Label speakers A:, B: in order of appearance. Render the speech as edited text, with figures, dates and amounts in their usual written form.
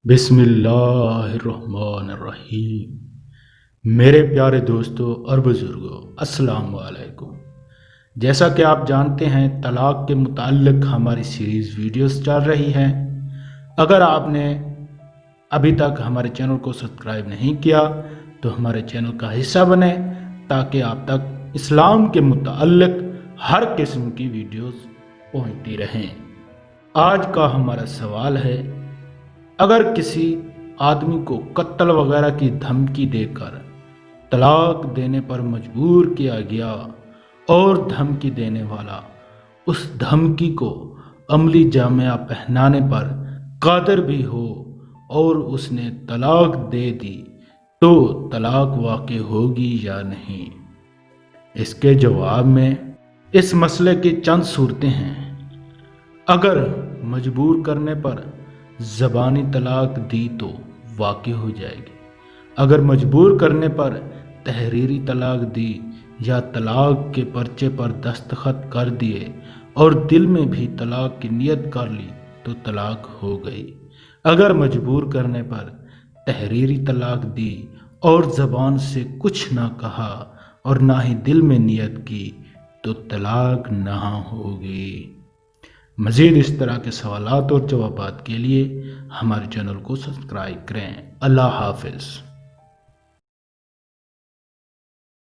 A: بسم اللہ الرحمن الرحیم۔ میرے پیارے دوستوں اور بزرگوں، السلام علیکم۔ جیسا کہ آپ جانتے ہیں، طلاق کے متعلق ہماری سیریز ویڈیوز چل رہی ہیں۔ اگر آپ نے ابھی تک ہمارے چینل کو سبسکرائب نہیں کیا تو ہمارے چینل کا حصہ بنیں تاکہ آپ تک اسلام کے متعلق ہر قسم کی ویڈیوز پہنچتی رہیں۔ آج کا ہمارا سوال ہے، اگر کسی آدمی کو قتل وغیرہ کی دھمکی دے کر طلاق دینے پر مجبور کیا گیا اور دھمکی دینے والا اس دھمکی کو عملی جامہ پہنانے پر قادر بھی ہو اور اس نے طلاق دے دی تو طلاق واقع ہوگی یا نہیں؟ اس کے جواب میں اس مسئلے کی چند صورتیں ہیں۔ اگر مجبور کرنے پر زبانی طلاق دی تو واقع ہو جائے گی۔ اگر مجبور کرنے پر تحریری طلاق دی یا طلاق کے پرچے پر دستخط کر دیے اور دل میں بھی طلاق کی نیت کر لی تو طلاق ہو گئی۔ اگر مجبور کرنے پر تحریری طلاق دی اور زبان سے کچھ نہ کہا اور نہ ہی دل میں نیت کی تو طلاق نہ ہوگی۔ مزید اس طرح کے سوالات اور جوابات کے لیے ہمارے چینل کو سبسکرائب کریں۔ اللہ حافظ۔